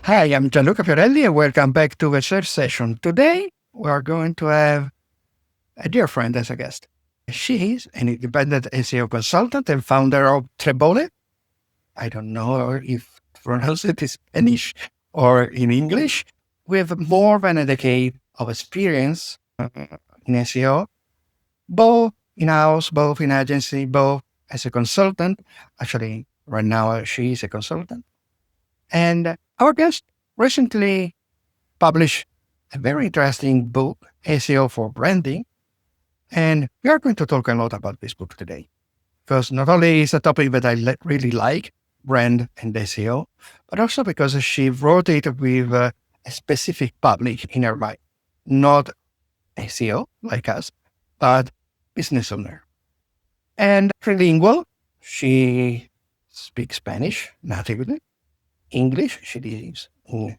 Hi, I'm Gianluca Fiorelli and welcome back to the third session. Today, we are going to have a dear friend as a guest. She is an independent SEO consultant and founder of Trebole. I don't know if pronounce it in Spanish or in English, with more than a decade of experience in SEO, both in-house, both in agency, both as a consultant. Actually, right now she is a consultant. And our guest recently published a very interesting book, SEO for Branding. And we are going to talk a lot about this book today. Because not only is a topic that I really like, brand and SEO, but also because she wrote it with a specific public in her mind. Not SEO like us, but business owner. And trilingual, she speaks Spanish natively, English, she lives in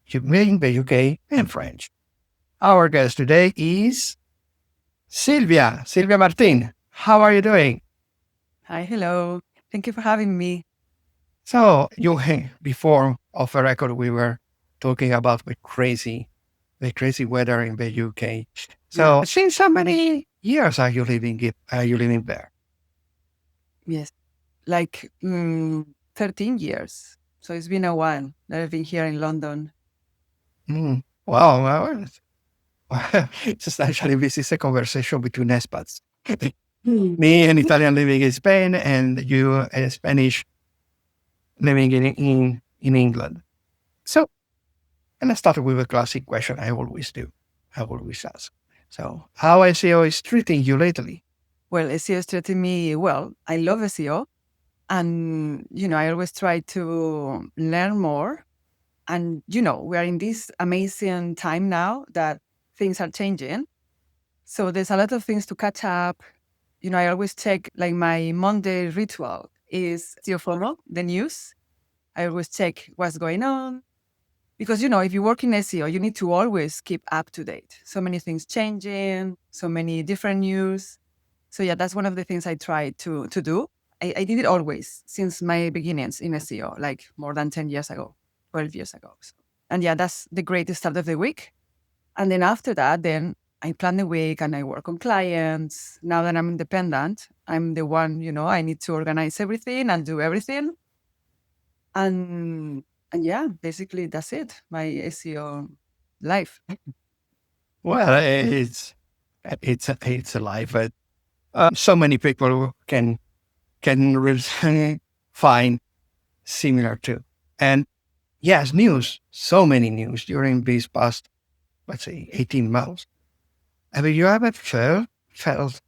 the UK, and French. Our guest today is Silvia Martin. How are you doing? Hi, hello. Thank you for having me. So before off the record, we were talking about the crazy weather in the UK. Yeah, So since how many years are you living there? yes, like 13 years. So it's been a while that I've been here in London. Mm. Well, just actually, this is a conversation between expats. Me, an Italian living in Spain, and you, a Spanish living in England. So, and I started with a classic question I always do. I always ask. So, how SEO is treating you lately? Well, SEO is treating me well. I love SEO. And, I always try to learn more. And, we are in this amazing time now that things are changing. So there's a lot of things to catch up. I always check like my Monday ritual is SEO FOMO, the news. I always check what's going on. Because, if you work in SEO, you need to always keep up to date. So many things changing, so many different news. So yeah, that's one of the things I try to do. I did it always since my beginnings in SEO, like more than 10 years ago, 12 years ago. So, and yeah, that's the greatest start of the week. And then after that, then I plan the week and I work on clients. Now that I'm independent, I'm the one, I need to organize everything and do everything. And yeah, basically that's it. My SEO life. Well, it's a life that so many people can really find similar to. And yes, news, so many news during these past, let's say, 18 months. Have you ever felt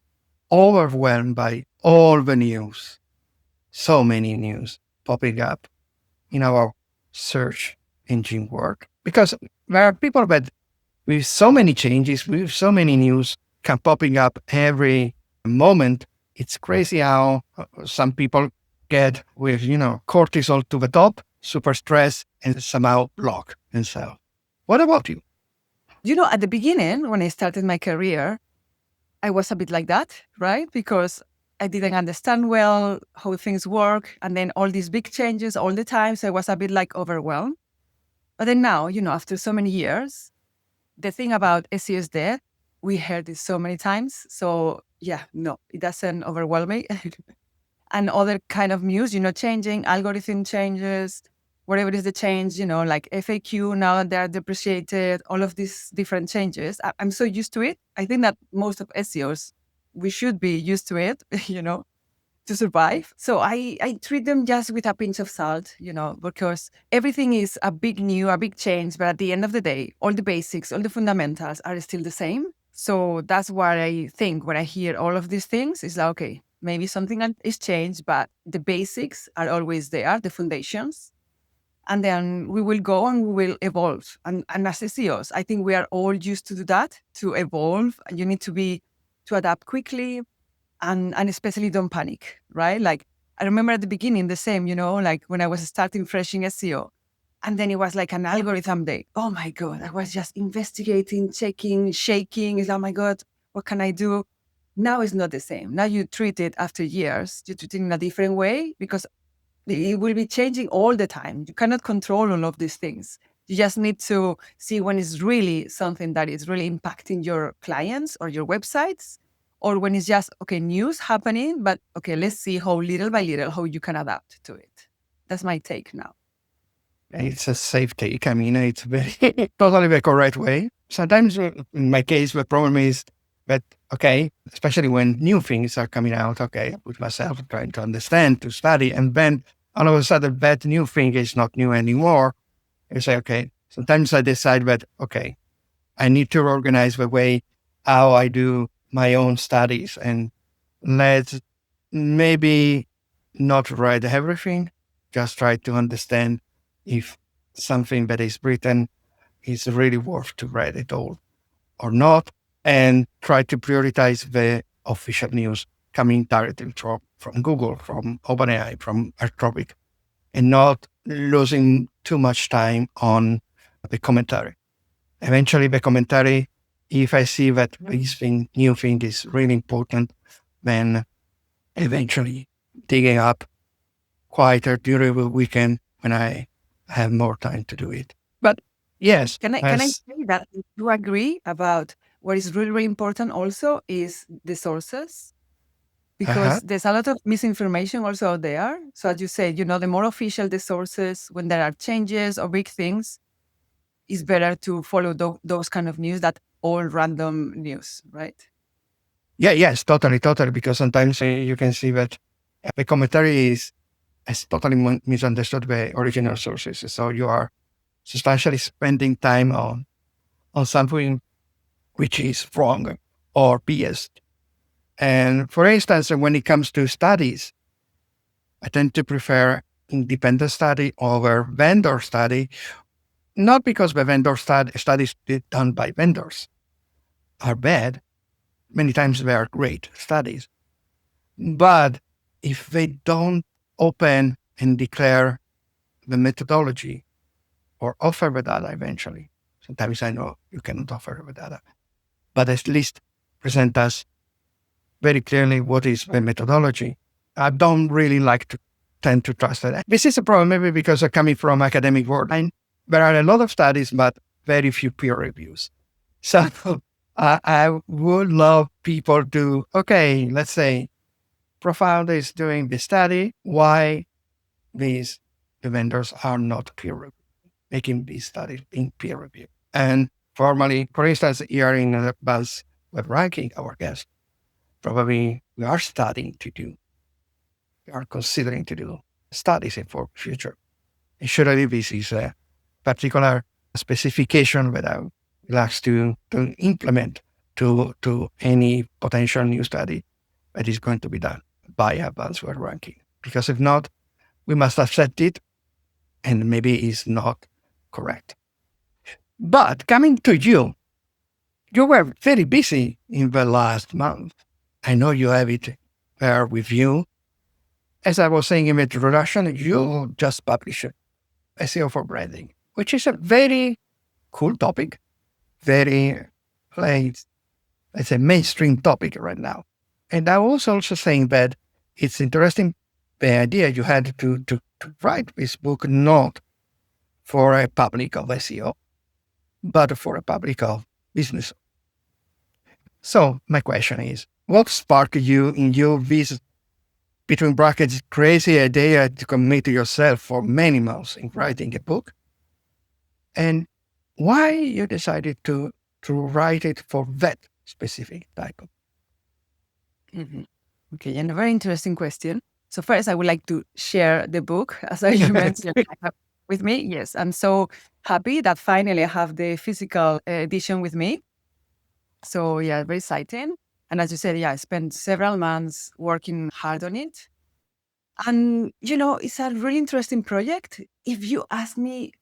overwhelmed by all the news? So many news popping up in our search engine work. Because there are people that with so many changes, with so many news come popping up every moment, it's crazy how some people get with, cortisol to the top, super stress, and somehow block themselves. What about you? At the beginning, when I started my career, I was a bit like that, right? Because I didn't understand well how things work. And then all these big changes all the time. So I was a bit like overwhelmed. But then now, after so many years, the thing about SEO is dead. We heard this so many times. So yeah, no, it doesn't overwhelm me. And other kind of news, changing, algorithm changes, whatever is the change, like FAQ now that they're depreciated, all of these different changes. I'm so used to it. I think that most of SEOs, we should be used to it, to survive. So I treat them just with a pinch of salt, because everything is a big change. But at the end of the day, all the basics, all the fundamentals are still the same. So that's what I think when I hear all of these things. It's like, okay, maybe something is changed, but the basics are always there, the foundations. And then we will go and we will evolve. And as SEOs, I think we are all used to do that, to evolve. And you need to adapt quickly and especially don't panic, right? Like I remember at the beginning the same, like when I was starting fresh in SEO. And then it was like an algorithm day. Oh my God, I was just investigating, checking, shaking. It's, oh my God, what can I do? Now it's not the same. Now you treat it after years, you treat it in a different way because it will be changing all the time. You cannot control all of these things. You just need to see when it's really something that is really impacting your clients or your websites, or when it's just, okay, news happening, but okay, let's see how little by little, how you can adapt to it. That's my take now. It's a safe take. I mean, it's very totally the correct way. Sometimes, in my case, the problem is that, okay, especially when new things are coming out, okay, I put myself trying to understand, to study, and then all of a sudden that new thing is not new anymore. You say, okay, sometimes I decide that, okay, I need to organize the way how I do my own studies, and let's maybe not read everything, just try to understand if something that is written is really worth to read it all or not, and try to prioritize the official news coming directly from Google, from OpenAI, from Anthropic, and not losing too much time on the commentary. Eventually, the commentary, if I see that this new thing is really important, then eventually digging up quieter during the weekend when I have more time to do it. But yes, Can I say that I do agree about what is really, really important also is the sources, because there's a lot of misinformation also out there. So as you said, the more official the sources, when there are changes or big things, it's better to follow those kind of news that all random news, right? yes, totally, because sometimes you can see that the commentary is totally misunderstood the original sources. So you are substantially spending time on something which is wrong or biased. And for instance, when it comes to studies, I tend to prefer independent study over vendor study, not because the vendor studies done by vendors are bad. Many times they are great studies. But if they don't open and declare the methodology or offer the data eventually, sometimes I know you cannot offer the data, but at least present us very clearly what is the methodology. I don't really like to tend to trust that. This is a problem maybe because I'm coming from academic world. And there are a lot of studies, but very few peer reviews. So I would love people to, okay, let's say Profound is doing the study. Why the vendors are not peer reviewed, making these studies in peer review. And formally, for instance, here in the Buzz Web Ranking, our guest, probably we are considering to do studies for future. And surely this is a particular specification that I would like to implement to any potential new study that is going to be done by Advanced Web Ranking. Because if not, we must accept it and maybe it's not correct. But coming to you, you were very busy in the last month. I know you have it there with you. As I was saying in the introduction, you just published SEO for Branding, which is a very cool topic, very, let's say, mainstream topic right now. And I was also saying that it's interesting the idea you had to write this book not for a public of SEO, but for a public of business. So my question is, what sparked you in your this, between brackets, crazy idea to commit yourself for many months in writing a book? And why you decided to write it for that specific type of? Mm-hmm. Okay, and a very interesting question. So first, I would like to share the book, as you mentioned, with me. Yes, I'm so happy that finally I have the physical edition with me. So yeah, very exciting. And as you said, I spent several months working hard on it. And, it's a really interesting project. If you asked me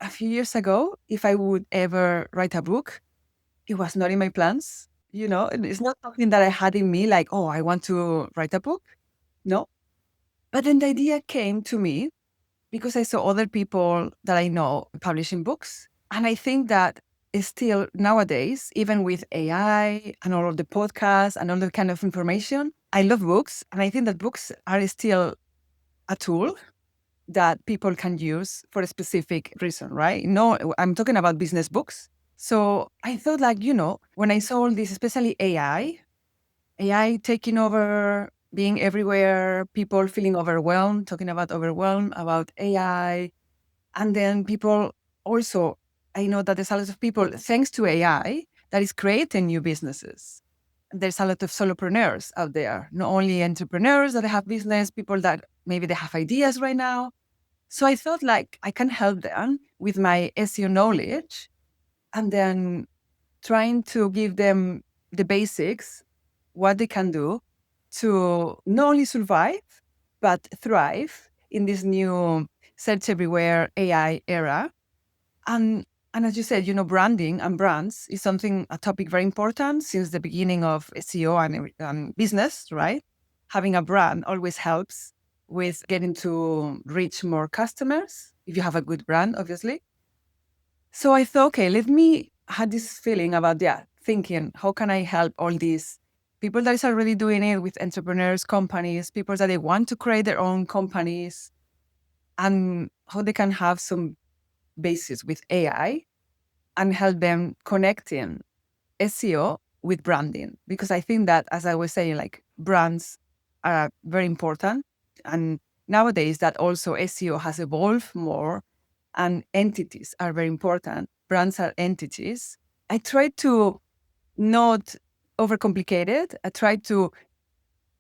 a few years ago if I would ever write a book, it was not in my plans. It's not something that I had in me, like, oh, I want to write a book. No. But then the idea came to me because I saw other people that I know publishing books. And I think that still nowadays, even with AI and all of the podcasts and all the kind of information, I love books. And I think that books are still a tool. that people can use for a specific reason, right? No, I'm talking about business books. So I thought, like, when I saw all this, especially AI taking over, being everywhere, people feeling overwhelmed, talking about overwhelmed, about AI. And then people also, I know that there's a lot of people, thanks to AI, that is creating new businesses. There's a lot of solopreneurs out there, not only entrepreneurs that have business, people that maybe they have ideas right now. So I thought, like, I can help them with my SEO knowledge and then trying to give them the basics, what they can do to not only survive, but thrive in this new search everywhere AI era. And and as you said, branding and brands is a topic very important since the beginning of SEO and business, right? Having a brand always helps with getting to reach more customers if you have a good brand, obviously. So I thought, okay, let me had this feeling about thinking, how can I help all these people that is already doing it with entrepreneurs, companies, people that they want to create their own companies, and how they can have some basis with AI and help them connecting SEO with branding. Because I think that, as I was saying, like brands are very important. And nowadays that also SEO has evolved more and entities are very important. Brands are entities. I try to not overcomplicate it. I try to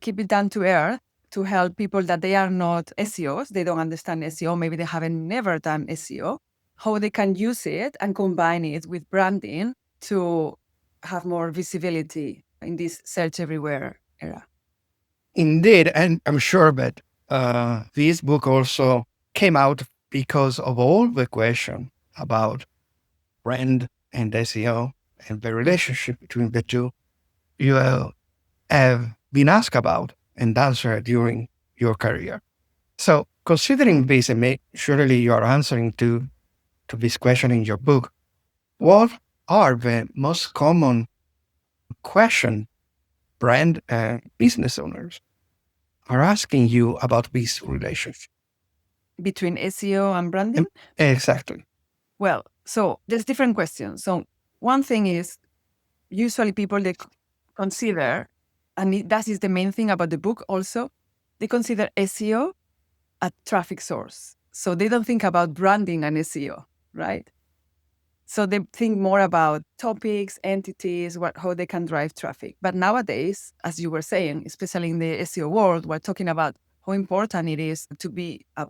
keep it down to earth to help people that they are not SEOs. They don't understand SEO. Maybe they haven't never done SEO. How they can use it and combine it with branding to have more visibility in this search everywhere era. Indeed, and I'm sure that this book also came out because of all the question about brand and SEO and the relationship between the two you have been asked about and answered during your career. So, considering this, and surely you are answering to this question in your book, what are the most common question brand and business owners are asking you about this relationship? Between SEO and branding? Exactly. Well, so there's different questions. So one thing is usually people they consider, and that is the main thing about the book also, they consider SEO a traffic source. So they don't think about branding and SEO, right? So they think more about topics, entities, how they can drive traffic. But nowadays, as you were saying, especially in the SEO world, we're talking about how important it is to be a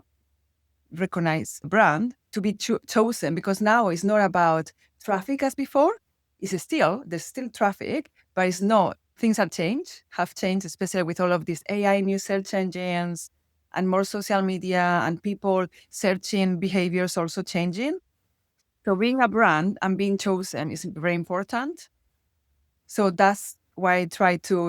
recognized brand, to be chosen, because now it's not about traffic as before. There's still traffic, but it's not. Things have changed, especially with all of these AI new search engines and more social media and people searching behaviors also changing. So being a brand and being chosen is very important. So that's why I try to,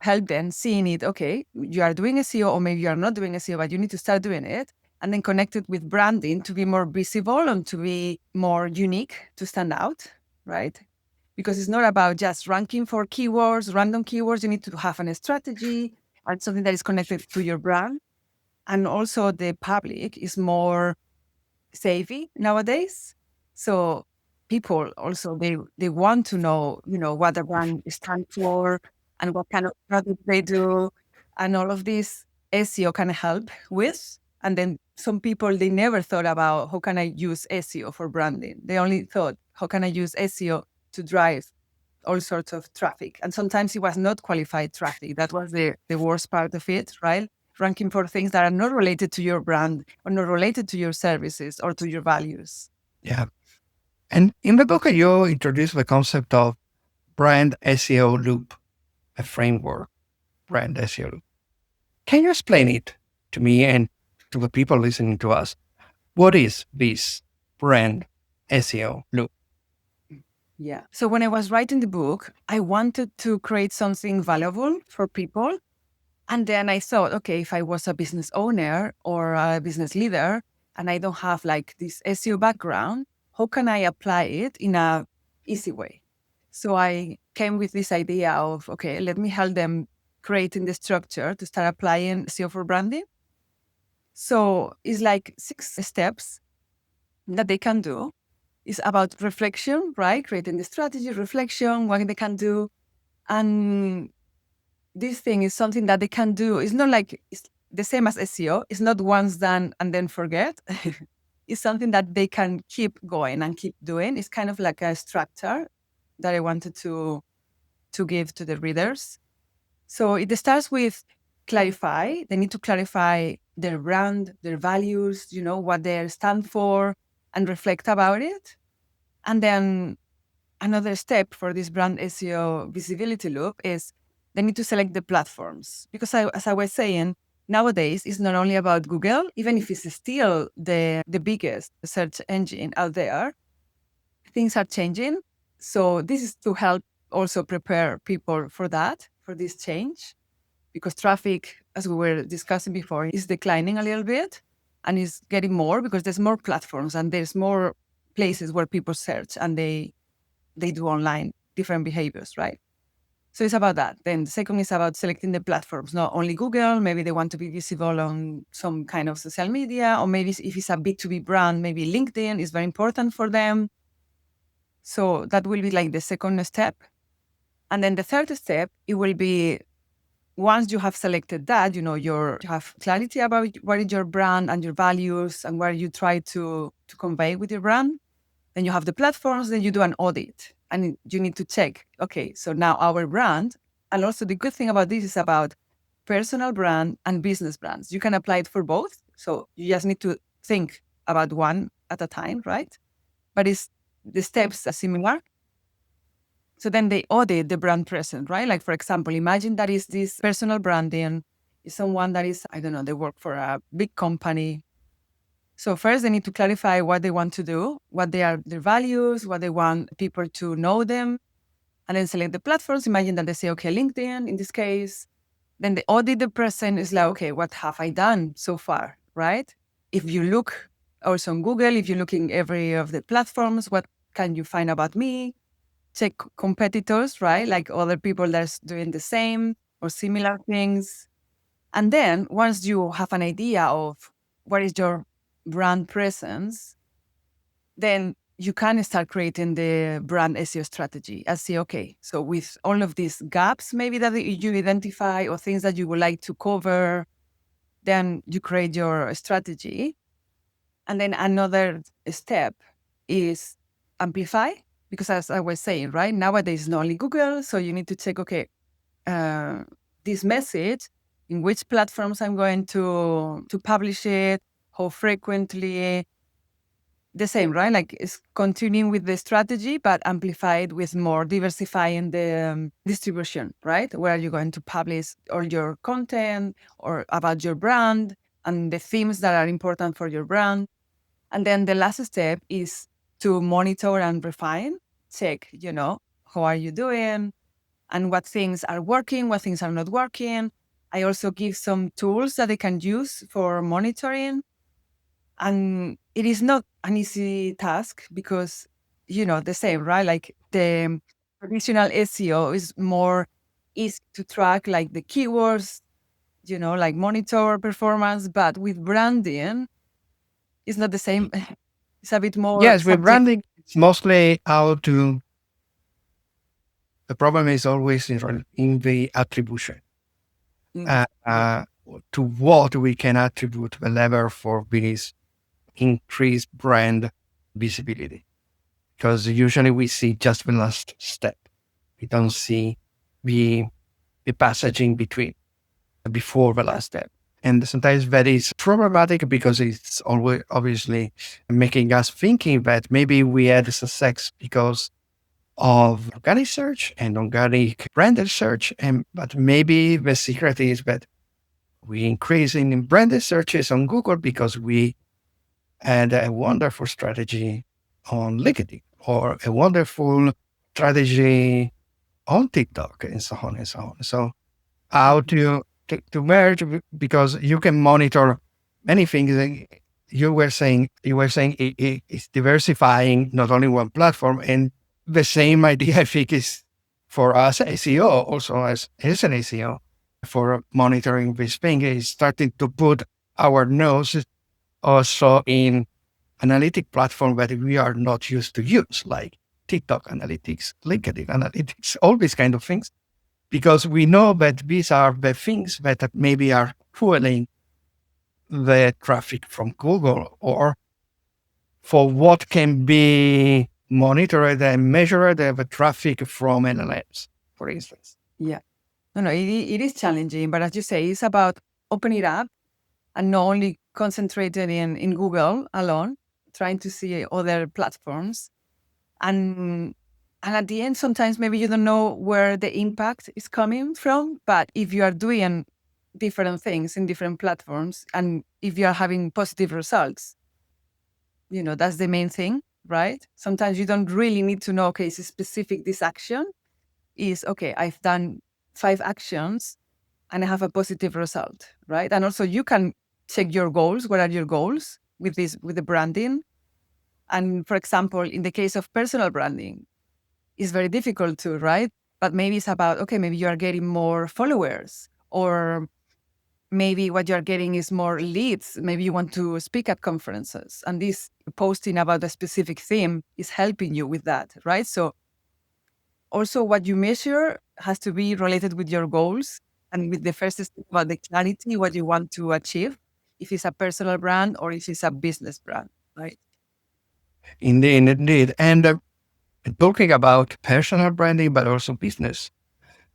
help them seeing it. Okay, you are doing SEO, or maybe you are not doing SEO, but you need to start doing it, and then connect it with branding to be more visible and to be more unique, to stand out, right? Because it's not about just ranking for keywords, random keywords. You need to have a strategy and something that is connected to your brand. And also the public is more savvy nowadays. So people also they want to know, what the brand stands for and what kind of product they do, and all of this SEO can help with. And then some people they never thought about how can I use SEO for branding. They only thought how can I use SEO to drive all sorts of traffic. And sometimes it was not qualified traffic. That was the worst part of it, right? Ranking for things that are not related to your brand or not related to your services or to your values. Yeah. And in the book, you introduce the concept of brand SEO loop, a framework, brand SEO loop. Can you explain it to me and to the people listening to us? What is this brand SEO loop? Yeah. So when I was writing the book, I wanted to create something valuable for people. And then I thought, okay, if I was a business owner or a business leader and I don't have like this SEO background, how can I apply it in a easy way? So I came with this idea of, okay, let me help them creating the structure to start applying SEO for branding. So it's like 6 steps that they can do. It's about reflection, right? Creating the strategy, reflection, what they can do. And this thing is something that they can do. It's not like it's the same as SEO. It's not once done and then forget. It's something that they can keep going and keep doing. It's kind of like a structure that I wanted to give to the readers. So it starts with clarify. They need to clarify their brand, their values, what they stand for, and reflect about it. And then another step for this brand SEO visibility loop is they need to select the platforms. Because as I was saying, nowadays it's not only about Google, even if it's still the biggest search engine out there, things are changing. So this is to help also prepare people for that, for this change, because traffic, as we were discussing before, is declining a little bit and is getting more because there's more platforms and there's more places where people search and they do online different behaviors, right? So it's about that. Then the second is about selecting the platforms, not only Google, maybe they want to be visible on some kind of social media, or maybe if it's a B2B brand, maybe LinkedIn is very important for them. So that will be like the second step. And then the third step, it will be once you have selected that, you have clarity about what is your brand and your values and what you try to convey with your brand. Then you have the platforms, then you do an audit and you need to check, okay, so now our brand, and also the good thing about this is about personal brand and business brands. You can apply it for both. So you just need to think about one at a time, right? But the steps are similar. So then they audit the brand presence, right? Like, for example, imagine that is this personal branding is someone that is, I don't know, they work for a big company. So first they need to clarify what they want to do, what they are their values, what they want people to know them, and then select the platforms. Imagine that they say, okay, LinkedIn in this case. Then they audit the present is like, okay, what have I done so far, right? If you look also on Google, if you look in every of the platforms, what can you find about me? Check competitors, right? Like other people that's doing the same or similar things. And then once you have an idea of what is your brand presence, then you can start creating the brand SEO strategy. I say, okay, so with all of these gaps maybe that you identify or things that you would like to cover, then you create your strategy. And then another step is amplify, because as I was saying, right, nowadays it's not only Google, so you need to check, okay, this message, in which platforms I'm going to publish it, how frequently, the same, right? Like it's continuing with the strategy, but amplified with more diversifying the distribution, right? Where are you going to publish all your content or about your brand and the themes that are important for your brand. And then the last step is to monitor and refine, check, how are you doing and what things are working, what things are not working. I also give some tools that they can use for monitoring. And it is not an easy task because, the same, right? Like the traditional SEO is more easy to track, like the keywords, like monitor performance. But with branding, it's not the same. It's a bit more Yes, with subject. branding, it's mostly how to, the problem is always in the attribution. Mm. To what we can attribute the level for this increased brand visibility. Because usually we see just the last step. We don't see the passage in between, before the last step. And sometimes that is problematic because it's always obviously making us thinking that maybe we had success because of organic search and organic branded search. But maybe the secret is that we increase in branded searches on Google because we had a wonderful strategy on LinkedIn or a wonderful strategy on TikTok and so on and so on. So how to merge, because you can monitor many things. You were saying it's diversifying not only one platform, and the same idea I think is for us SEO also as an SEO for monitoring this thing is starting to put our nose also in analytic platform that we are not used to use, like TikTok analytics, LinkedIn analytics, all these kind of things, because we know that these are the things that maybe are fueling the traffic from Google, or for what can be monitored and measured the traffic from LLMs, for instance. Yeah. No, it is challenging, but as you say, it's about opening it up and not only concentrated in Google alone, trying to see other platforms. And at the end, sometimes maybe you don't know where the impact is coming from, but if you are doing different things in different platforms and if you are having positive results, that's the main thing, right? Sometimes you don't really need to know, okay, it's specific, this action is, okay, I've done 5 actions and I have a positive result, right? And also you can check your goals. What are your goals with the branding? And for example, in the case of personal branding, it's very difficult to, right? But maybe it's about, okay, maybe you are getting more followers, or maybe what you're getting is more leads. Maybe you want to speak at conferences, and this posting about a specific theme is helping you with that, right? So also what you measure has to be related with your goals and with the first step about the clarity, what you want to achieve, if it's a personal brand or if it's a business brand, right? Indeed, indeed. And talking about personal branding, but also business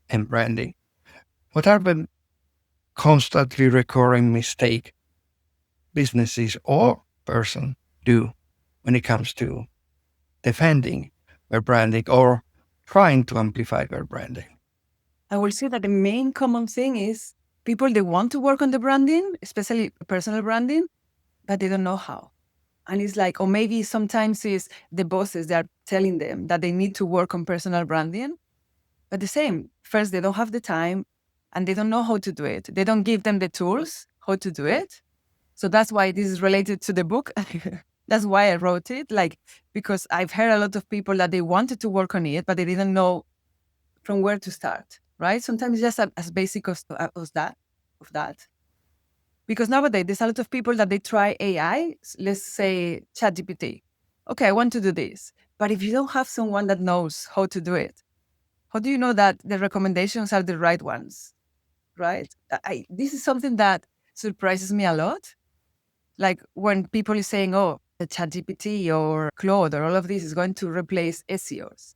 and branding, what are the constantly recurring mistake businesses or person do when it comes to defending their branding or trying to amplify their branding? I will say that the main common thing is people, they want to work on the branding, especially personal branding, but they don't know how. And it's like, or maybe sometimes it's the bosses that are telling them that they need to work on personal branding. But the same, first, they don't have the time and they don't know how to do it. They don't give them the tools how to do it. So that's why this is related to the book. That's why I wrote it, like, because I've heard a lot of people that they wanted to work on it, but they didn't know from where to start, right? Sometimes just as basic as that. Because nowadays there's a lot of people that they try AI, let's say ChatGPT. Okay, I want to do this. But if you don't have someone that knows how to do it, how do you know that the recommendations are the right ones, right? This is something that surprises me a lot. Like when people is saying, oh, the ChatGPT or Claude or all of this is going to replace SEOs.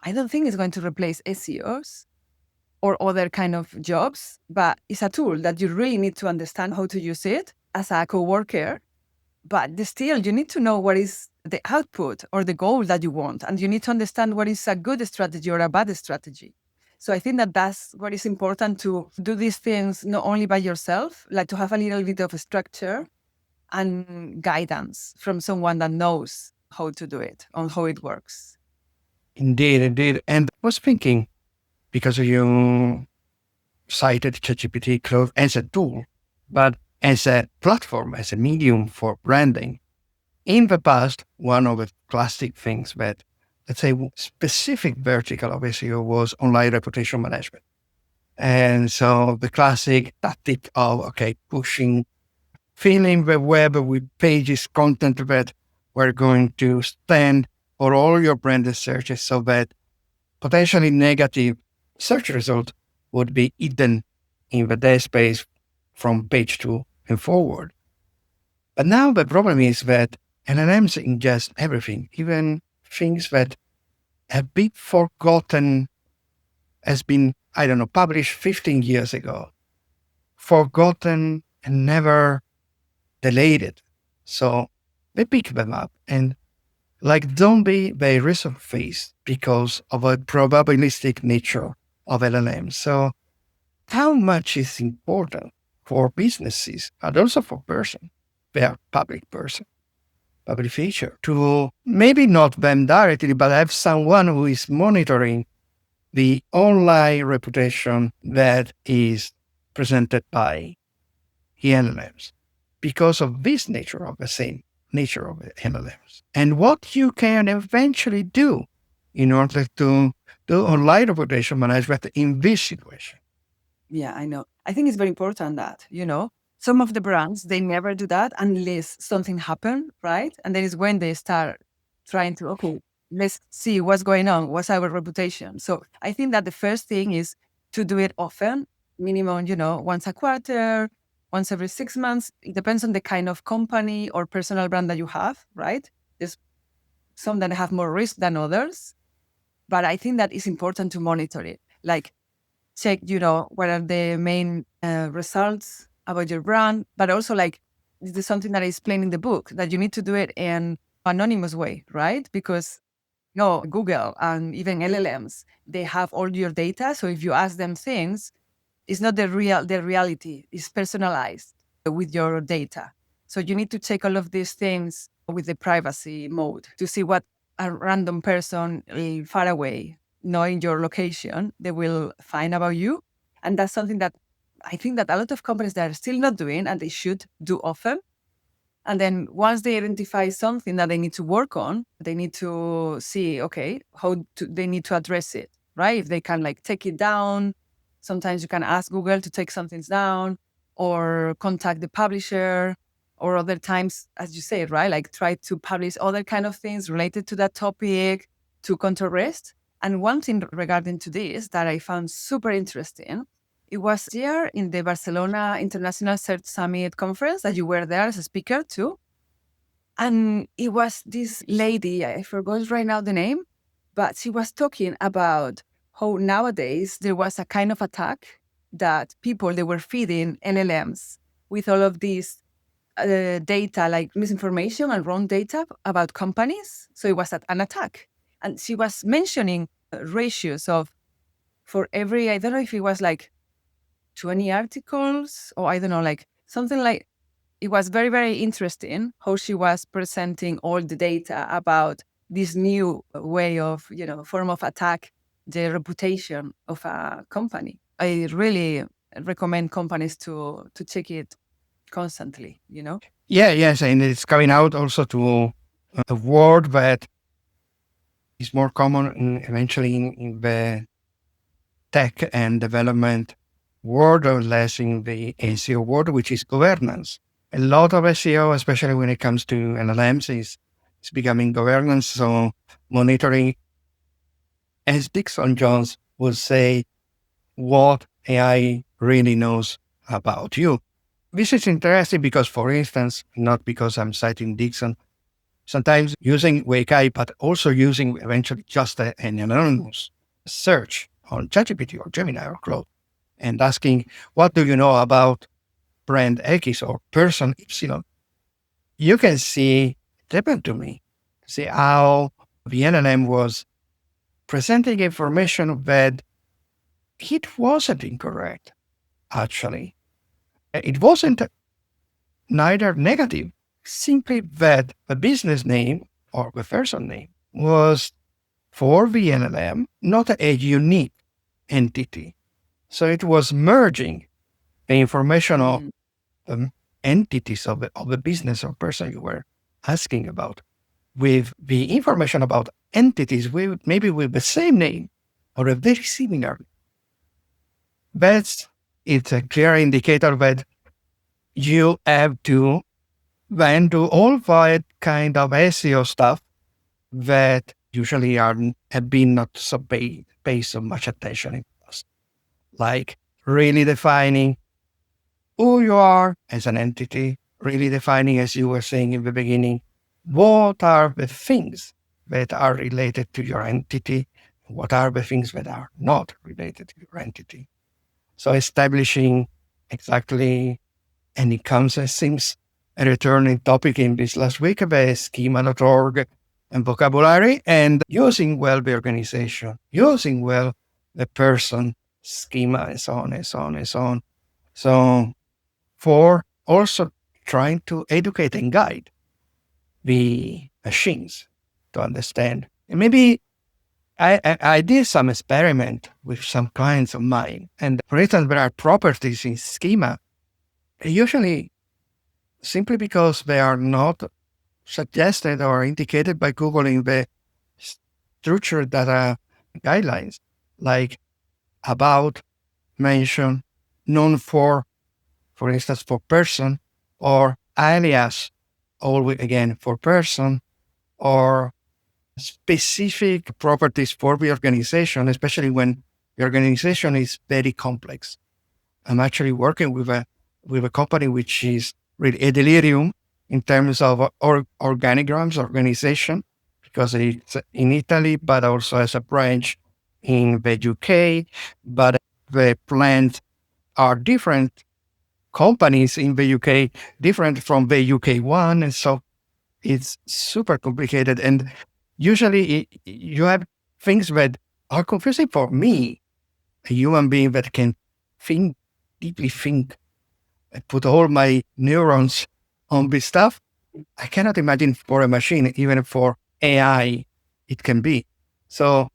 I don't think it's going to replace SEOs or other kind of jobs, but it's a tool that you really need to understand how to use it as a coworker. But still, you need to know what is the output or the goal that you want. And you need to understand what is a good strategy or a bad strategy. So I think that that's what is important, to do these things not only by yourself, like to have a little bit of a structure and guidance from someone that knows how to do it, on how it works. Indeed, indeed. And I was thinking, because you cited ChatGPT Cloud as a tool, but as a platform, as a medium for branding. In the past, one of the classic things that, let's say, specific vertical of SEO was online reputation management. And so the classic tactic of, okay, filling the web with pages, content that were going to stand for all your branded searches so that potentially negative search result would be hidden in the dead space from page 2 and forward. But now the problem is that LLMs ingest everything, even things that have been forgotten, has been, published 15 years ago, forgotten and never deleted. So they pick them up and don't be very resurface because of a probabilistic nature of LLMs. So how much is important for businesses and also for person, their public feature, to maybe not them directly, but have someone who is monitoring the online reputation that is presented by the LLMs because of this nature of the same nature of the LLMs. And what you can eventually do in order to do online reputation management in this situation. Yeah, I know. I think it's very important that, some of the brands, they never do that unless something happened, right? And that is when they start trying to, okay, let's see what's going on, what's our reputation. So I think that the first thing is to do it often, minimum, once a quarter, once every 6 months. It depends on the kind of company or personal brand that you have, right? There's some that have more risk than others, but I think that it's important to monitor it. Like check, what are the main results about your brand, but also like this is something that I explain in the book, that you need to do it in anonymous way, right? Because Google and even LLMs, they have all your data. So if you ask them things, it's not the reality. It's personalized with your data. So you need to check all of these things with the privacy mode to see what a random person far away, knowing your location, they will find about you. And that's something that I think that a lot of companies that are still not doing, and they should do often. And then once they identify something that they need to work on, they need to see, okay, they need to address it, right? If they can like take it down, sometimes you can ask Google to take some things down or contact the publisher, or other times, as you say, right? Like try to publish other kind of things related to that topic to counter rest. And one thing regarding to this that I found super interesting, it was here in the Barcelona International Search Summit conference that you were there as a speaker too. And it was this lady, I forgot right now the name, but she was talking about how nowadays there was a kind of attack that people, they were feeding LLMs with all of these data, like misinformation and wrong data about companies. So it was an attack. And she was mentioning ratios of, for every, I don't know if it was like 20 articles, or I don't know, like something like, it was very, very interesting how she was presenting all the data about this new way of, form of attack, the reputation of a company. I really recommend companies to check it constantly. Yeah, yes, and it's coming out also to a word that is more common eventually in the tech and development world, or less in the SEO world, which is governance. A lot of SEO, especially when it comes to LLMs, is becoming governance. So monitoring, as Dixon Jones would say, what AI really knows about you. This is interesting because, for instance, not because I'm citing Dixon, sometimes using WakeI, but also using eventually just an anonymous search on ChatGPT or Gemini or Claude, and asking, what do you know about brand X or person Y? You can see, it happened to me, see how the LLM was presenting information that it wasn't incorrect, actually. It wasn't neither negative, simply that the business name or the person name was for the LLM, not a unique entity. So it was merging the information of entities of the business or person you were asking about with the information about entities with maybe with the same name or a very similar. It's a clear indicator that you have to then do all that kind of SEO stuff that usually have been not so pay so much attention in the past. Like really defining who you are as an entity, really defining, as you were saying in the beginning, what are the things that are related to your entity, what are the things that are not related to your entity. So establishing exactly, and it comes, it seems, a returning topic in this last week, the schema.org and vocabulary, and using well the organization, using well the person, schema, and so on, and so on, and so on. So for also trying to educate and guide the machines to understand. And maybe I did some experiment with some clients of mine. And for instance, there are properties in schema, usually simply because they are not suggested or indicated by Google in the structured data guidelines, like about, mention, known for for instance, for person, or alias, always again for person, or specific properties for the organization, especially when the organization is very complex. I'm actually working with a company which is really a delirium in terms of organigrams, organization, because it's in Italy, but also as a branch in the UK. But the plans are different companies in the UK, different from the UK one. And so it's super complicated. And usually you have things that are confusing for me, a human being that can think, deeply think, and put all my neurons on this stuff. I cannot imagine for a machine, even for AI, it can be. So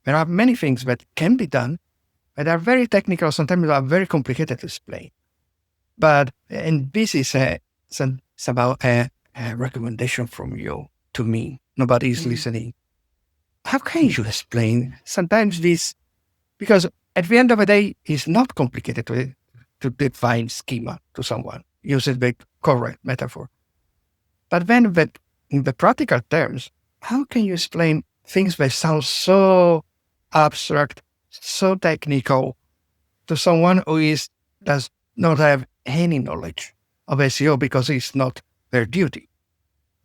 there are many things that can be done that are very technical, sometimes are very complicated to explain. But, and this is it's about a recommendation from you to me. Nobody is listening. How can you explain sometimes this? Because at the end of the day, it's not complicated to define schema to someone. Use the correct metaphor. But then in the practical terms, how can you explain things that sound so abstract, so technical to someone who does not have any knowledge of SEO because it's not their duty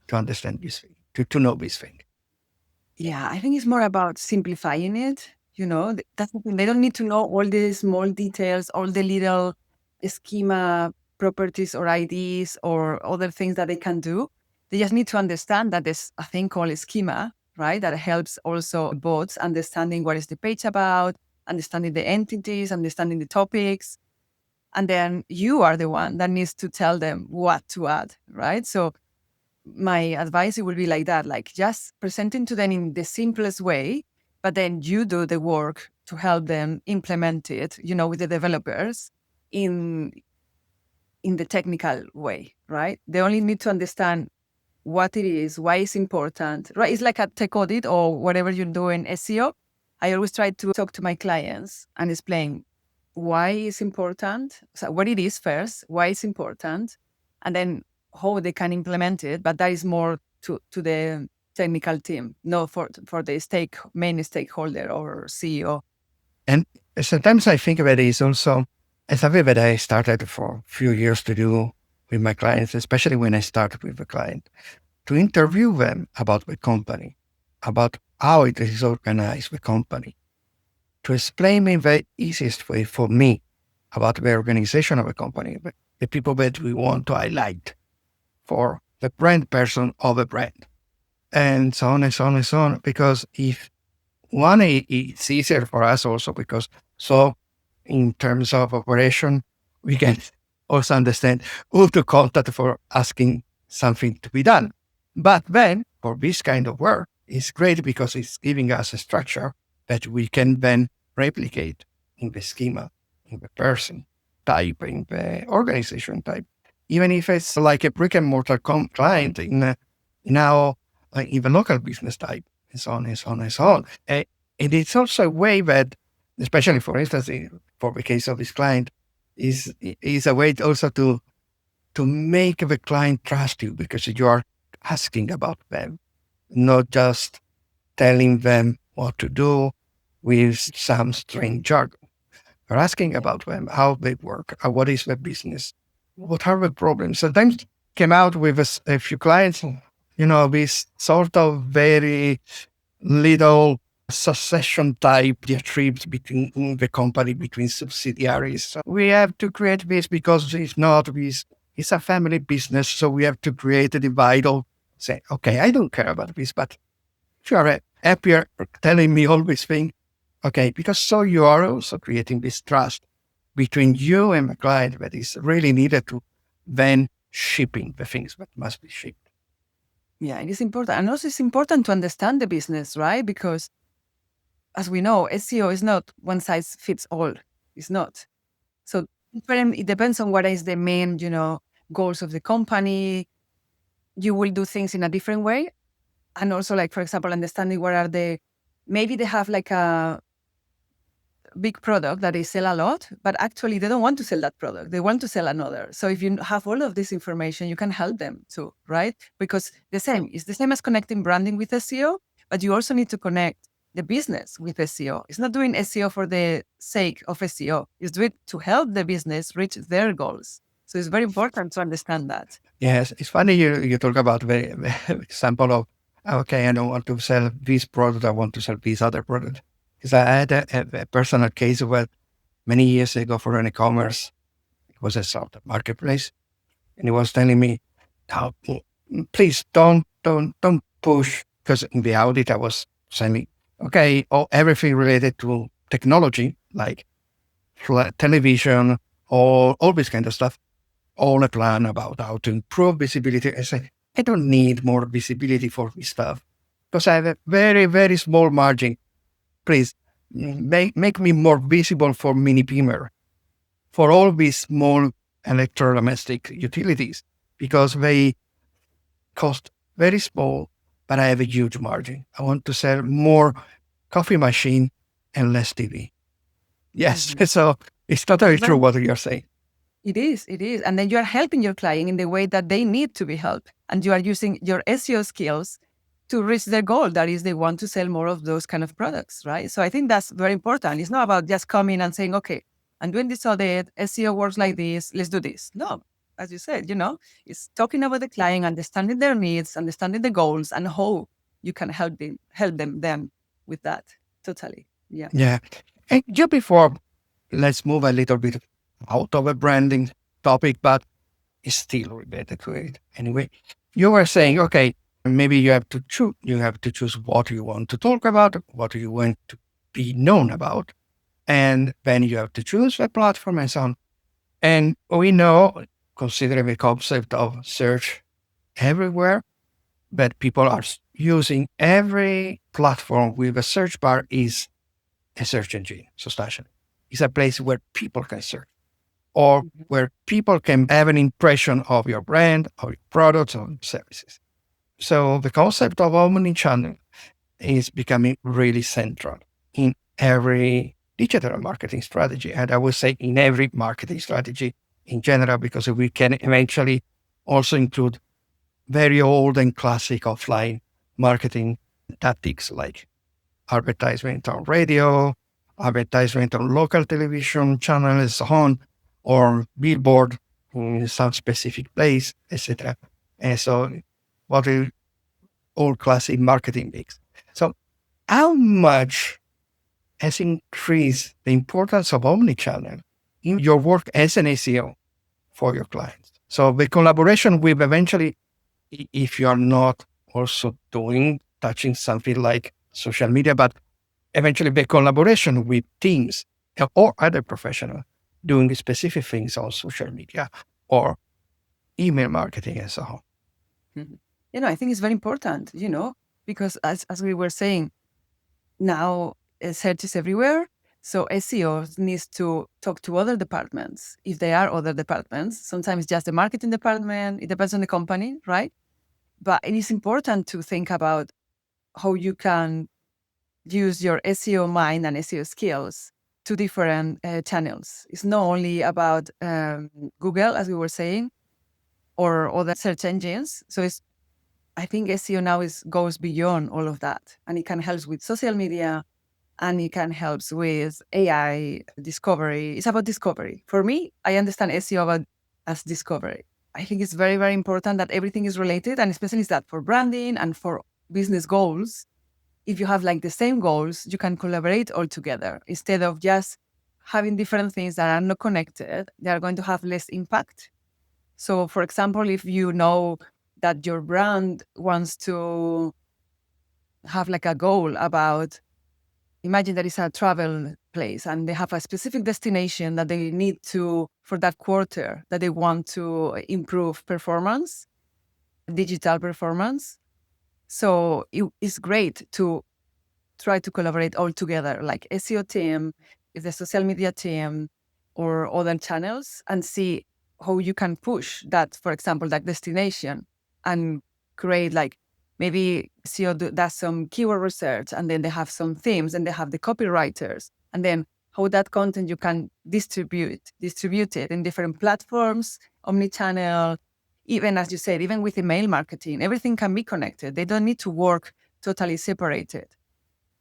to understand this thing, to know this thing? Yeah, I think it's more about simplifying it. That's the thing. They don't need to know all the small details, all the little schema properties or IDs or other things that they can do. They just need to understand that there's a thing called a schema, right? That helps also bots understanding what is the page about, understanding the entities, understanding the topics. And then you are the one that needs to tell them what to add, right? So my advice, it will be like that, like just presenting to them in the simplest way, but then you do the work to help them implement it, with the developers in the technical way, right? They only need to understand what it is, why it's important, right? It's like a tech audit or whatever you do in SEO. I always try to talk to my clients and explain why it's important, so what it is first, why it's important, and then how they can implement it. But that is more to the technical team, no for the main stakeholder or CEO. And sometimes I think that is also something that I started for a few years to do with my clients, especially when I started with a client, to interview them about the company, about how it is organized, the company, to explain in the easiest way for me about the organization of a company, the people that we want to highlight for the brand person of a brand, and so on and so on and so on. Because if one, it's easier for us also because so in terms of operation, we can also understand who to contact for asking something to be done. But then for this kind of work, it's great because it's giving us a structure that we can then replicate in the schema, in the person type, in the organization type. Even if it's like a brick and mortar client in now in the local business type, and so on and so on and so on. And it's also a way that, especially for instance, for the case of this client, is a way also to make the client trust you because you are asking about them, not just telling them what to do with some strange jargon. You're asking about them, how they work, what is their business, what are the problems. Sometimes came out with a few clients, this sort of very little succession type diatribes between the company, between subsidiaries. So we have to create this because it's not this, it's a family business. So we have to create a divide of say, okay, I don't care about this, but if you are happier telling me all these things, okay, because so you are also creating this trust between you and the client that is really needed to then shipping the things that must be shipped. Yeah, it is important. And also it's important to understand the business, right? Because as we know, SEO is not one size fits all. It's not. So it depends on what is the main, goals of the company. You will do things in a different way. And also, like, for example, understanding what are maybe they have like big product that they sell a lot, but actually they don't want to sell that product. They want to sell another. So if you have all of this information, you can help them too, right? Because it's the same as connecting branding with SEO, but you also need to connect the business with SEO. It's not doing SEO for the sake of SEO. It's doing it to help the business reach their goals. So it's very important to understand that. Yes, it's funny you talk about the example of, okay, I don't want to sell this product, I want to sell this other product. Because I had a personal case where many years ago for an e-commerce, it was a sort of marketplace, and he was telling me, "Oh, please don't push," because in the audit I was saying, okay, everything related to technology, like television, all this kind of stuff, all a plan about how to improve visibility. I say, I don't need more visibility for this stuff because I have a very, very small margin. Please make me more visible for mini Beamer, for all these small electrodomestic utilities, because they cost very small, but I have a huge margin. I want to sell more coffee machine and less TV. Yes, so it's totally true what you're saying. It is. And then you are helping your client in the way that they need to be helped. And you are using your SEO skills to reach their goal. That is, they want to sell more of those kind of products, right? So I think that's very important. It's not about just coming and saying, okay, I'm doing this audit, SEO works like this, let's do this. No, as you said, it's talking about the client, understanding their needs, understanding the goals, and how you can help them with that. Totally. Yeah. Yeah. And just before, let's move a little bit out of a branding topic, but it's still related to it. Anyway, you were saying, okay, maybe you have to choose what you want to talk about, what you want to be known about, and then you have to choose a platform and so on. And we know, considering the concept of search everywhere, that people are using every platform with a search bar is a search engine. So Station is a place where people can search, or where people can have an impression of your brand, or your products, or services. So the concept of omnichannel is becoming really central in every digital marketing strategy. And I would say in every marketing strategy in general, because we can eventually also include very old and classic offline marketing tactics like advertisement on radio, advertisement on local television channels, and so on, or billboard in some specific place, etc. And so what is all classic marketing mix. So how much has increased the importance of omnichannel in your work as an SEO for your clients? So the collaboration with eventually, if you are not also touching something like social media, but eventually the collaboration with teams or other professionals doing specific things on social media or email marketing and so on. Mm-hmm. I think it's very important, because as we were saying, now search is everywhere. So SEO needs to talk to other departments. If there are other departments, sometimes just the marketing department, it depends on the company, right? But it is important to think about how you can use your SEO mind and SEO skills to different channels. It's not only about Google, as we were saying, or other search engines. So I think SEO now goes beyond all of that, and it can help with social media, and it can help with AI discovery. It's about discovery. For me, I understand SEO as discovery. I think it's very, very important that everything is related, and especially that for branding and for business goals. If you have like the same goals, you can collaborate all together instead of just having different things that are not connected. They are going to have less impact. So, for example, if you know that your brand wants to have like a goal about, imagine there is a travel place and they have a specific destination that they need to, for that quarter, that they want to improve performance, digital performance. So it's great to try to collaborate all together, like SEO team, with the social media team, or other channels, and see how you can push that, for example, that destination, and create like maybe SEO does some keyword research, and then they have some themes, and they have the copywriters, and then how that content you can distribute it in different platforms, omnichannel, even as you said, even with email marketing, everything can be connected. They don't need to work totally separated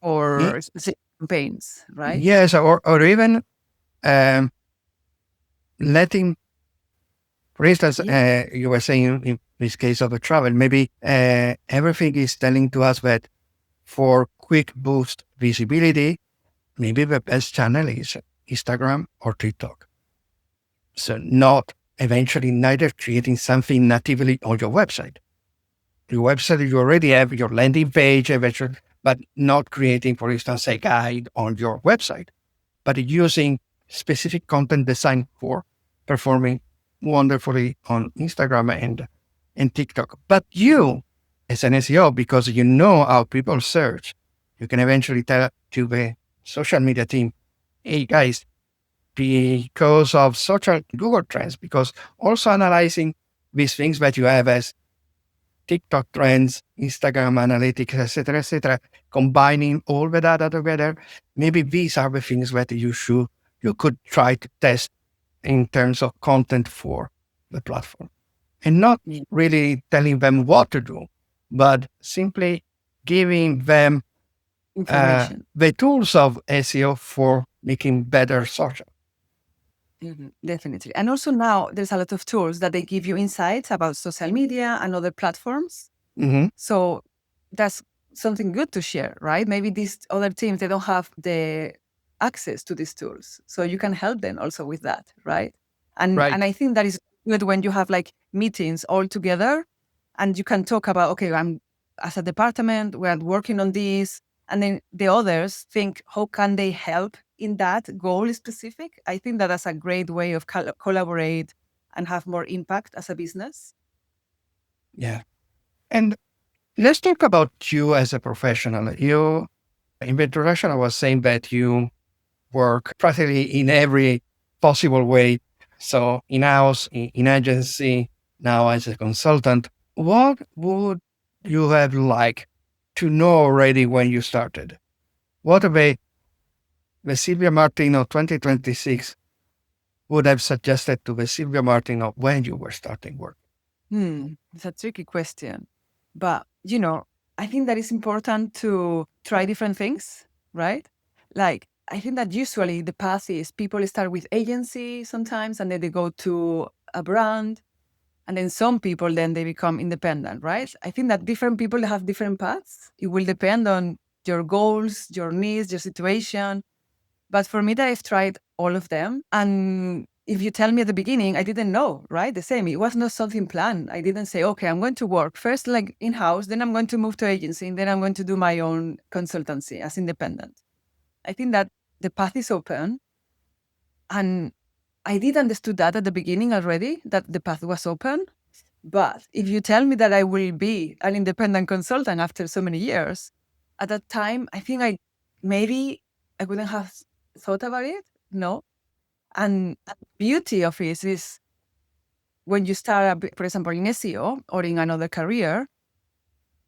Ye- or specific campaigns, right? Yes, or even um, letting, for instance, Yeah. you were saying in this case of the travel, maybe everything is telling to us that for quick boost visibility, maybe the best channel is Instagram or TikTok. So not eventually neither creating something natively on your website. Your website, you already have your landing page, eventually, but not creating, for instance, a guide on your website, but using specific content designed for performing wonderfully on Instagram and TikTok. But you, as an SEO, because you know how people search, you can eventually tell to the social media team, hey guys, because of social Google trends, because also analyzing these things that you have as TikTok trends, Instagram analytics, etc., combining all the data together, maybe these are the things that you could try to test in terms of content for the platform. And not Yeah. really telling them what to do, but simply giving them Information. the tools of SEO for making better social. Definitely. And also now there's a lot of tools that they give you insights about social media and other platforms. Mm-hmm. So that's something good to share, right? Maybe these other teams, they don't have the access to these tools. So you can help them also with that, right? Right. And I think that is good when you have like meetings all together and you can talk about, okay, I'm as a department, we're working on this. And then the others think, how can they help in that goal specific? I think that that's a great way of collaborate and have more impact as a business. Yeah. And let's talk about you as a professional. You, in the introduction, I was saying that you work practically in every possible way. So in-house, in agency, now as a consultant. What would you have liked to know already when you started? What the Silvia Martin of 2026 would have suggested to the Silvia Martin of when you were starting work? It's a tricky question. But, I think that it's important to try different things, right? Like, I think that usually the path is people start with agency sometimes and then they go to a brand. And then some people, then they become independent, right? I think that different people have different paths. It will depend on your goals, your needs, your situation. But for me, that I've tried all of them. And if you tell me at the beginning, I didn't know, right? The same. It was not something planned. I didn't say, okay, I'm going to work first like in-house, then I'm going to move to agency, and then I'm going to do my own consultancy as independent. I think that the path is open. And I did understood that at the beginning already, that the path was open. But if you tell me that I will be an independent consultant after so many years, at that time, I think maybe I wouldn't have thought about it. No. And the beauty of it is when you start, for example, in SEO or in another career,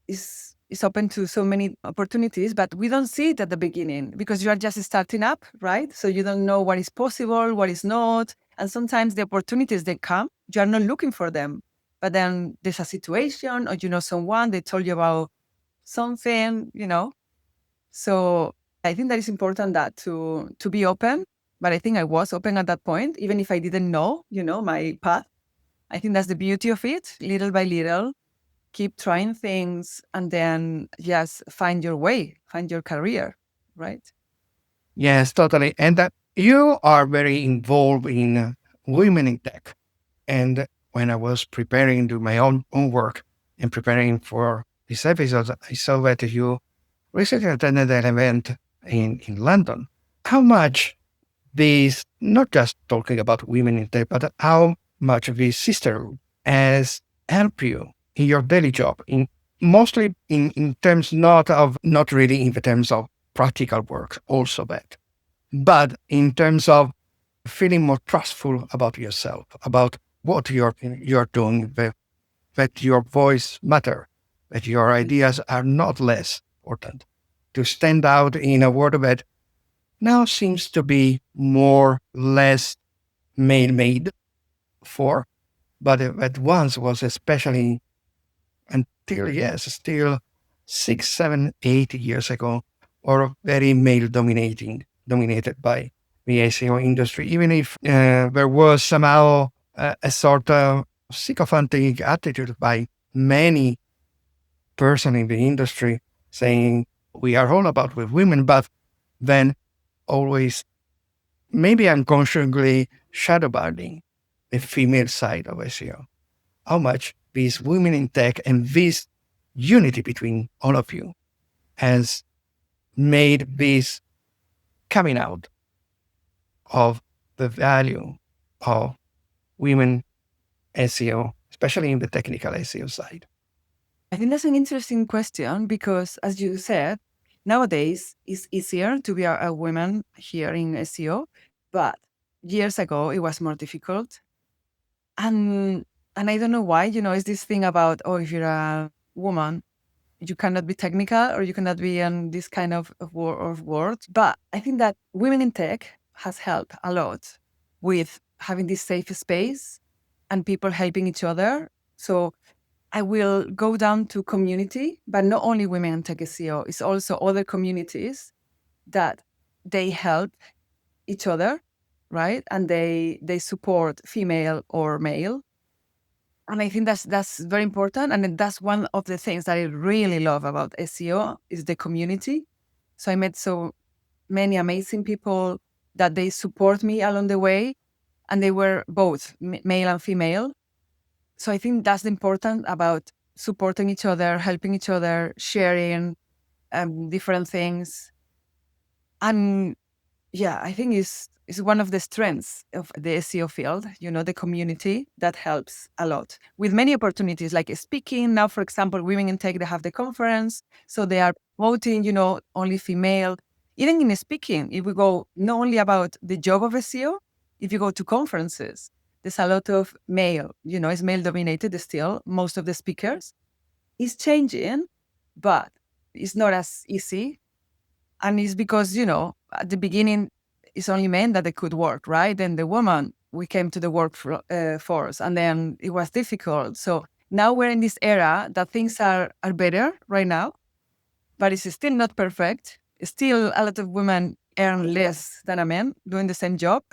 is open to so many opportunities, but we don't see it at the beginning because you are just starting up, right? So you don't know what is possible, what is not. And sometimes the opportunities that come, you are not looking for them. But then there's a situation or someone, they told you about something. So I think that is important that to be open. But I think I was open at that point, even if I didn't know, my path. I think that's the beauty of it, little by little keep trying things and then just find your way, find your career, right? Yes, totally. And that you are very involved in women in tech. And when I was preparing to my own work and preparing for this episode, I saw that you recently attended an event in London. How much this, not just talking about women in tech, but how much this sisterhood has helped you in your daily job, in mostly in terms not really in the terms of practical work, also that, but in terms of feeling more trustful about yourself, about what you're doing, that your voice matter, that your ideas are not less important. To stand out in a world that now seems to be more less male-made for, but at once was especially until, yes, still 6, 7, 8 years ago, or very dominated by the SEO industry, even if there was somehow a sort of sycophantic attitude by many person in the industry saying we are all about with women, but then always maybe unconsciously shadowbanning the female side of SEO. How much these women in tech and this unity between all of you has made this coming out of the value of women SEO, especially in the technical SEO side. I think that's an interesting question because, as you said, nowadays it's easier to be a woman here in SEO, but years ago it was more difficult. And I don't know why, it's this thing about, oh, if you're a woman, you cannot be technical or you cannot be in this kind of words. But I think that women in tech has helped a lot with having this safe space and people helping each other. So I will go down to community, but not only women in tech SEO, it's also other communities that they help each other, right? And they support female or male. And I think that's very important. And then that's one of the things that I really love about SEO is the community. So I met so many amazing people that they support me along the way, and they were both male and female. So I think that's important about supporting each other, helping each other, sharing different things. And yeah, I think is one of the strengths of the SEO field, the community that helps a lot with many opportunities like speaking. Now, for example, Women in Tech, they have the conference. So they are voting, only female. Even in speaking, if we go not only about the job of SEO, if you go to conferences, there's a lot of male, it's male dominated still, most of the speakers. It's changing, but it's not as easy. And it's because, at the beginning, it's only men that they could work, right? Then the woman, we came to the workforce, and then it was difficult. So now we're in this era that things are better right now, but it's still not perfect. Still, a lot of women earn less than a man doing the same job.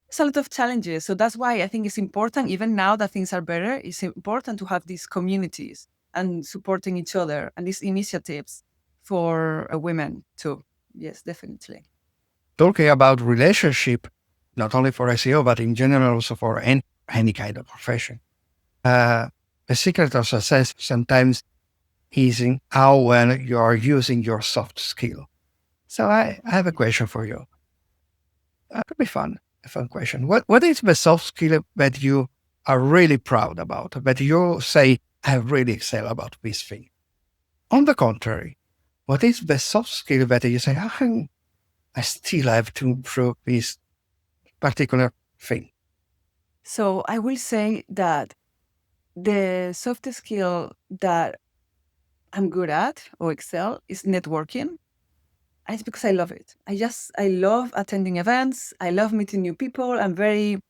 It's a lot of challenges. So that's why I think it's important, even now that things are better, it's important to have these communities and supporting each other and these initiatives for women too. Yes, definitely. Talking about relationship, not only for SEO, but in general also for any kind of profession. The secret of success sometimes is in how well you are using your soft skill. So I have a question for you. Could be fun, a fun question. What is the soft skill that you are really proud about, that you say, I really excel about this thing? On the contrary, what is the soft skill that you say, I still have to improve this particular thing? So I will say that the soft skill that I'm good at or excel is networking. And it's because I love it. I love attending events. I love meeting new people. I'm very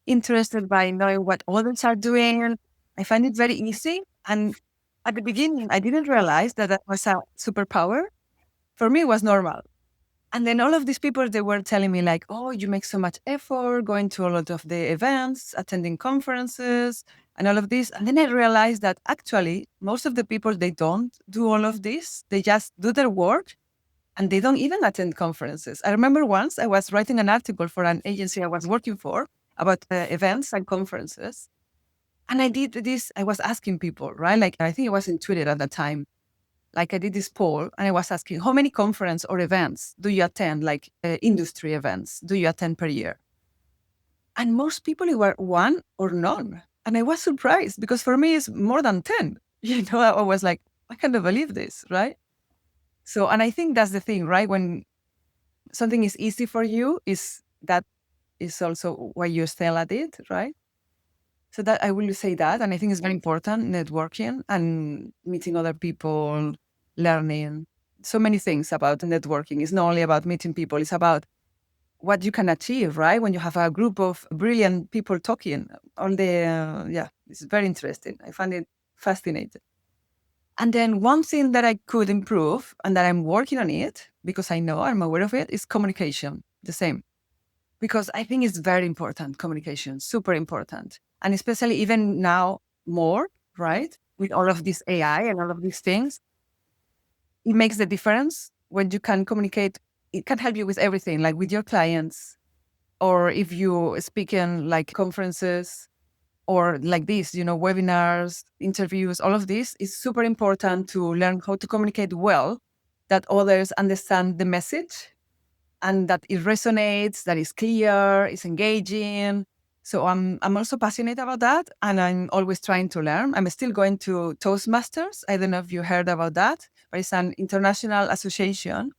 interested by knowing what others are doing. I find it very easy. And at the beginning, I didn't realize that that was a superpower. For me, it was normal. And then all of these people, they were telling me like, oh, you make so much effort going to a lot of the events, attending conferences and all of this. And then I realized that actually most of the people, they don't do all of this. They just do their work and they don't even attend conferences. I remember once I was writing an article for an agency I was working for about events and conferences. And I did this, I was asking people, right? Like, I think it was in Twitter at the time. Like I did this poll and I was asking, how many conference or events do you attend, like industry events, do you attend per year? And most people, it were one or none. And I was surprised because for me, it's more than 10. I was like, I can't believe this, right? So, and I think that's the thing, right? When something is easy for you, that is also why you excel at it, right? So that I will say that, and I think it's very important, networking and meeting other people, learning. so many things about networking. It's not only about meeting people, it's about what you can achieve, right? When you have a group of brilliant people talking on the, it's very interesting. I find it fascinating. And then one thing that I could improve and that I'm working on it because I know I'm aware of it is communication, the same. Because I think it's very important, communication, super important. And especially even now more, right? With all of this AI and all of these things, it makes the difference when you can communicate. It can help you with everything, like with your clients, or if you speak in like conferences or like this, webinars, interviews, all of this is super important to learn how to communicate well, that others understand the message and that it resonates, that is clear, is engaging. So I'm also passionate about that, and I'm always trying to learn. I'm still going to Toastmasters. I don't know if you heard about that, but it's an international association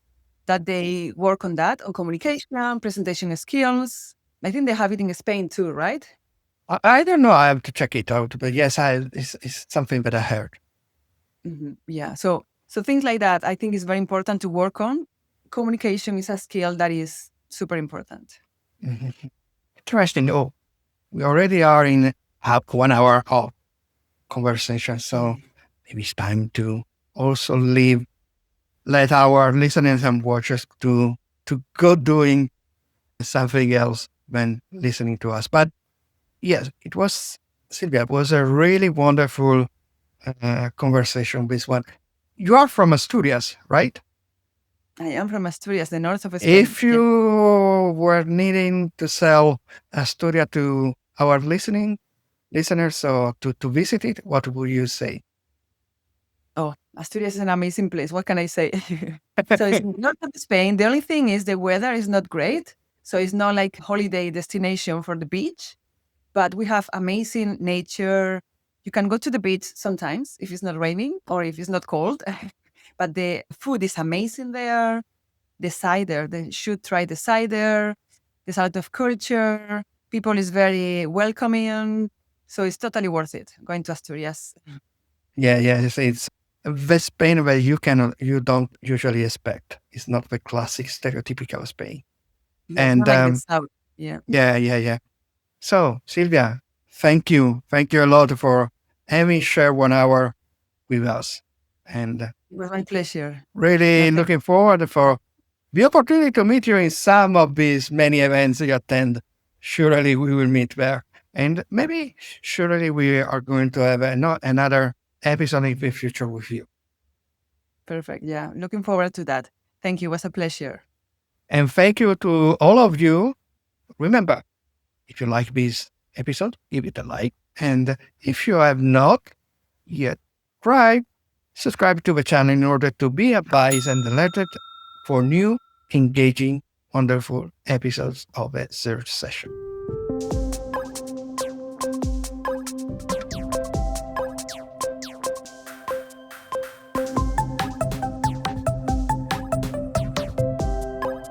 that they work on that, on communication, presentation skills. I think they have it in Spain too, right? I don't know. I have to check it out. But yes, it's something that I heard. Mm-hmm. Yeah. So things like that, I think is very important to work on. Communication is a skill that is super important. Mm-hmm. Interesting. Oh, we already are in 1 hour of conversation. So maybe it's time to also let our listeners and watchers to go doing something else when listening to us. But yes, Silvia, it was a really wonderful conversation, this one. You are from Asturias, right? I am from Asturias, the north of Spain. If you were needing to sell Asturias to our listeners or to visit it, what would you say? Oh, Asturias is an amazing place. What can I say? So it's north of Spain. The only thing is the weather is not great. So it's not like holiday destination for the beach, but we have amazing nature. You can go to the beach sometimes if it's not raining or if it's not cold. But the food is amazing there. The cider, they should try the cider. There's a lot of culture. People is very welcoming. So it's totally worth it going to Asturias. Yeah, it's the Spain where you don't usually expect. It's not the classic stereotypical Spain. Yeah, it's And not like the south. Yeah. yeah. So Silvia, thank you a lot for having shared 1 hour with us, and It was my pleasure. really looking forward for the opportunity to meet you in some of these many events you attend. Surely we will meet there, and maybe surely we are going to have another episode in the future with you. Perfect. Yeah. Looking forward to that. Thank you. It was a pleasure. And thank you to all of you. Remember, if you like this episode, give it a like. And if you have not yet subscribe to the channel in order to be advised and alerted for new, engaging, wonderful episodes of a search session.